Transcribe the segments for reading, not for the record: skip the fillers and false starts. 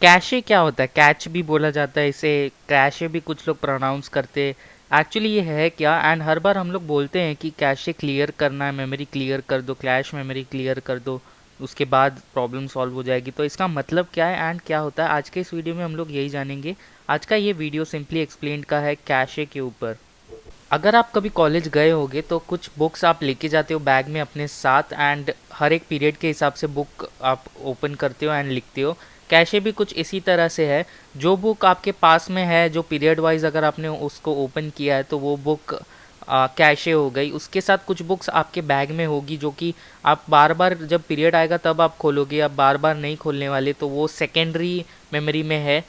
Cache क्या होता है? कैच भी बोला जाता है इसे, कैशे भी कुछ लोग प्रोनाउंस करते हैं। एक्चुअली ये है क्या, एंड हर बार हम लोग बोलते हैं कि कैशे क्लियर करना है, मेमोरी क्लियर कर दो, कैश मेमोरी क्लियर कर दो, उसके बाद प्रॉब्लम सॉल्व हो जाएगी। तो इसका मतलब क्या है एंड क्या होता है, आज के इस वीडियो में हम लोग यही जानेंगे। आज का ये वीडियो सिंपली एक्सप्लेन का है कैशे के ऊपर। अगर आप कभी कॉलेज गए होगे तो कुछ बुक्स आप लेके जाते हो बैग में अपने साथ, एंड हर एक पीरियड के हिसाब से बुक आप ओपन करते हो एंड लिखते हो। कैशे भी कुछ इसी तरह से है। जो बुक आपके पास में है, जो पीरियड वाइज अगर आपने उसको ओपन किया है तो वो बुक कैशे हो गई। उसके साथ कुछ बुक्स आपके बैग में होगी जो कि आप बार बार जब पीरियड आएगा तब आप खोलोगे, आप बार बार नहीं खोलने वाले, तो वो सेकेंडरी मेमोरी में है।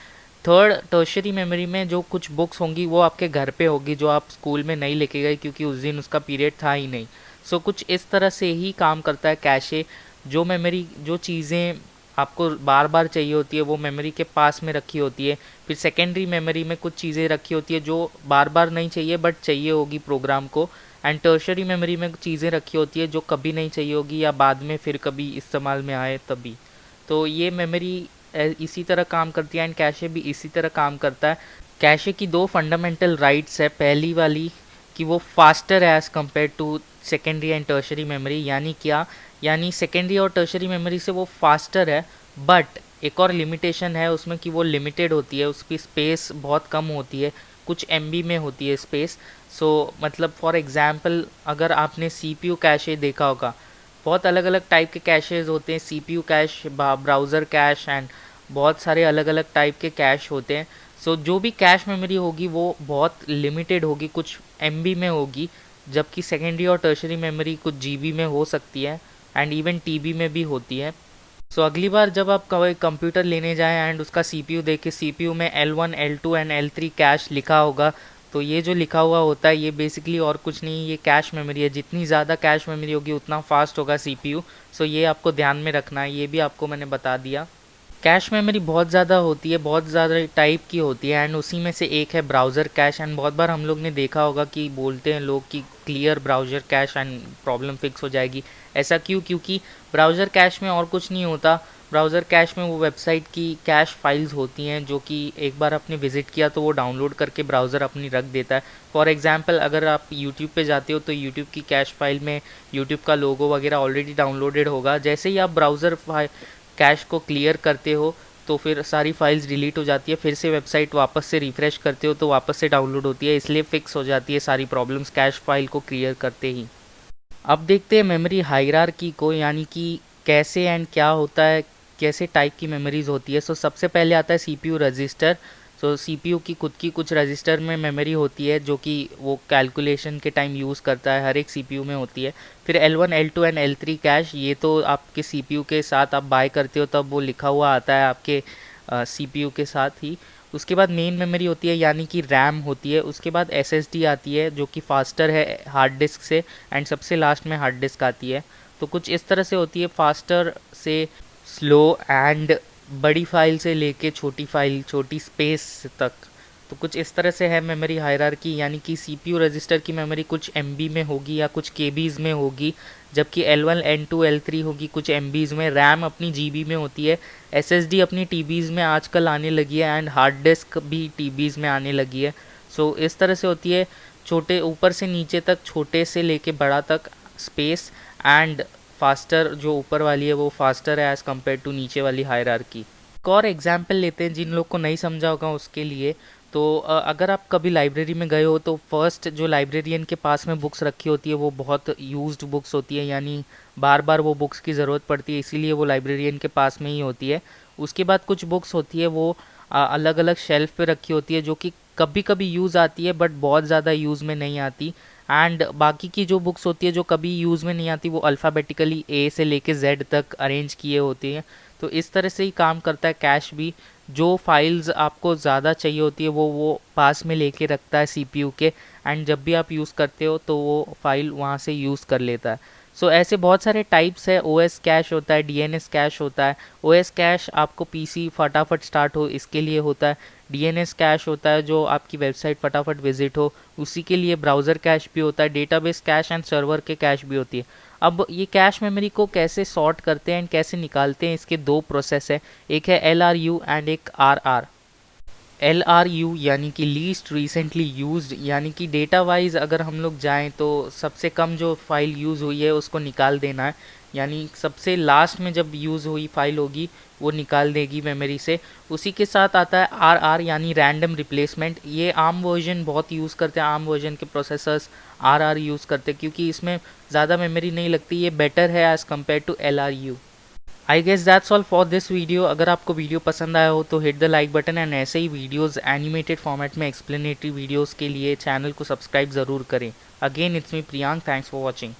थर्ड टर्शरी मेमोरी में जो कुछ बुक्स होंगी वो आपके घर पे होगी, जो आप स्कूल में नहीं लेके गए क्योंकि उस दिन उसका पीरियड था ही नहीं। सो कुछ इस तरह से ही काम करता है कैशे। जो मेमोरी, जो चीज़ें आपको बार बार चाहिए होती है वो मेमोरी के पास में रखी होती है। फिर सेकेंडरी मेमोरी में कुछ चीज़ें रखी होती है जो बार बार नहीं चाहिए बट चाहिए होगी प्रोग्राम को। एंड टर्शरी मेमोरी में चीज़ें रखी होती है जो कभी नहीं चाहिए होगी या बाद में फिर कभी इस्तेमाल में आए तभी। तो ये मेमोरी इसी तरह काम करती है एंड कैशे भी इसी तरह काम करता है। कैशे की दो फंडामेंटल राइट्स है। पहली वाली कि वो फास्टर है as compare to secondary and tertiary memory. यानी क्या, यानी सेकेंडरी और टर्शरी मेमोरी से वो फास्टर है, बट एक और लिमिटेशन है उसमें कि वो लिमिटेड होती है, उसकी स्पेस बहुत कम होती है, कुछ एमबी में होती है स्पेस। सो मतलब फॉर एग्जांपल अगर आपने सीपीयू कैशे देखा होगा, बहुत अलग अलग टाइप के कैशेज़ होते हैं, CPU cash, browser cash and बहुत सारे अलग अलग टाइप के कैश होते हैं। सो जो भी कैश मेमोरी होगी वो बहुत लिमिटेड होगी, कुछ एमबी में होगी, जबकि सेकेंडरी और टर्शरी मेमोरी कुछ जीबी में हो सकती है एंड इवन टीबी में भी होती है। सो अगली बार जब आप कोई कंप्यूटर लेने जाएं एंड उसका सीपीयू देखे, सीपीयू में L1 L2 and L3 cash लिखा होगा, तो ये जो लिखा हुआ होता है ये बेसिकली और कुछ नहीं, ये कैश मेमोरी है। जितनी ज़्यादा कैश मेमोरी होगी उतना फास्ट होगा सीपीयू। सो ये आपको ध्यान में रखना है, ये भी आपको मैंने बता दिया। कैश मेमोरी बहुत ज़्यादा होती है, बहुत ज़्यादा टाइप की होती है एंड उसी में से एक है ब्राउज़र कैश। एंड बहुत बार हम लोग ने देखा होगा कि बोलते हैं लोग कि clear browser cash and problem fix हो जाएगी। ऐसा क्यों? क्योंकि ब्राउज़र कैश में और कुछ नहीं होता। ब्राउज़र कैश में वो वेबसाइट की कैश फाइल्स होती हैं जो कि एक बार आपने विज़िट किया तो वो डाउनलोड करके ब्राउज़र अपनी रख देता है। फॉर एग्जांपल अगर आप यूट्यूब पे जाते हो तो यूट्यूब की कैश फाइल में यूट्यूब का लोगो वगैरह ऑलरेडी डाउनलोडेड होगा। जैसे ही आप ब्राउज़र कैश को क्लियर करते हो तो फिर सारी फाइल्स डिलीट हो जाती है, फिर से वेबसाइट वापस से रिफ़्रेश करते हो तो वापस से डाउनलोड होती है, इसलिए फिक्स हो जाती है सारी प्रॉब्लम्स कैश फाइल को क्लियर करते ही। अब देखते हैं मेमोरी हायरार्की को, यानी कि कैसे एंड क्या होता है, कैसे टाइप की मेमोरीज होती है। सो सबसे पहले आता है सीपीयू रजिस्टर। सो सीपीयू की खुद की कुछ रजिस्टर में मेमोरी होती है जो कि वो कैलकुलेशन के टाइम यूज़ करता है, हर एक सीपीयू में होती है। फिर L1 L2 and L3 cash, ये तो आपके सीपीयू के साथ आप बाय करते हो तब वो लिखा हुआ आता है आपके सीपीयू के साथ ही। उसके बाद मेन मेमोरी होती है यानी कि रैम होती है। उसके बाद एसएसडी आती है जो कि फास्टर है हार्ड डिस्क से, एंड सबसे लास्ट में हार्ड डिस्क आती है। तो कुछ इस तरह से होती है, फास्टर से स्लो एंड बड़ी फाइल से लेके छोटी फाइल, छोटी स्पेस तक। तो कुछ इस तरह से है मेमोरी हायरार्की, यानी कि सीपीयू रजिस्टर की मेमोरी कुछ एमबी में होगी या कुछ केबीज़ में होगी, जबकि L1 N2 L3 होगी कुछ एमबीज़ में। रैम अपनी जीबी में होती है, एसएसडी अपनी टीबीज़ में आजकल आने लगी है एंड हार्ड डिस्क भी टीबीज़ में आने लगी है। सो इस तरह से होती है, छोटे ऊपर से नीचे तक, छोटे से लेके बड़ा तक स्पेस, एंड फास्टर जो ऊपर वाली है वो फास्टर है एज़ कम्पेयर टू नीचे वाली हायरार्की। एक और एग्जाम्पल लेते हैं जिन लोग को नहीं समझा होगा उसके लिए। तो अगर आप कभी लाइब्रेरी में गए हो तो फर्स्ट जो लाइब्रेरियन के पास में बुक्स रखी होती है वो बहुत यूज्ड बुक्स होती है, यानी बार बार वो बुक्स की ज़रूरत पड़ती है, इसीलिए वो लाइब्रेरियन के पास में ही होती है। उसके बाद कुछ बुक्स होती है वो अलग अलग शेल्फ पे रखी होती है जो कि कभी कभी यूज़ आती है बट बहुत ज़्यादा यूज़ में नहीं आती। एंड बाकी की जो बुक्स होती है जो कभी यूज़ में नहीं आती वो अल्फ़ाबेटिकली ए से लेके जेड तक अरेंज किए होते हैं। तो इस तरह से ही काम करता है कैश भी। जो फाइल्स आपको ज़्यादा चाहिए होती है वो पास में लेके रखता है सीपीयू के, एंड जब भी आप यूज़ करते हो तो वो फाइल वहाँ से यूज़ कर लेता है। सो ऐसे बहुत सारे टाइप्स है। ओएस कैश होता है, डीएनएस कैश होता है। ओएस कैश आपको पीसी फटाफट स्टार्ट हो इसके लिए होता है। डीएनएस कैश होता है जो आपकी वेबसाइट फटाफट विजिट हो, उसी के लिए। ब्राउज़र कैश भी होता है, डेटाबेस कैश एंड सर्वर के कैश भी होती है। अब ये कैश मेमोरी को कैसे सॉर्ट करते हैं एंड कैसे निकालते हैं, इसके दो प्रोसेस है, एक है LRU एंड एक RR। LRU यानी कि लीस्ट रिसेंटली यूज्ड, यानी कि डेटा वाइज अगर हम लोग जाएं तो सबसे कम जो फाइल यूज़ हुई है उसको निकाल देना है, यानी सबसे लास्ट में जब यूज़ हुई फाइल होगी वो निकाल देगी मेमोरी से। उसी के साथ आता है RR यानी रैंडम रिप्लेसमेंट। ये आर्म वर्जन बहुत यूज़ करते हैं, आर्म वर्जन के प्रोसेसर्स RR यूज़ करते हैं क्योंकि इसमें ज़्यादा मेमोरी नहीं लगती, ये बेटर है as compare to LRU। I guess that's all for this video. अगर आपको वीडियो पसंद आया हो तो hit the like button and ऐसे ही वीडियोस एनिमेटेड फॉर्मेट में एक्सप्लेनेटरी वीडियोस के लिए चैनल को सब्सक्राइब ज़रूर करें। Again it's me Priyank, thanks for watching.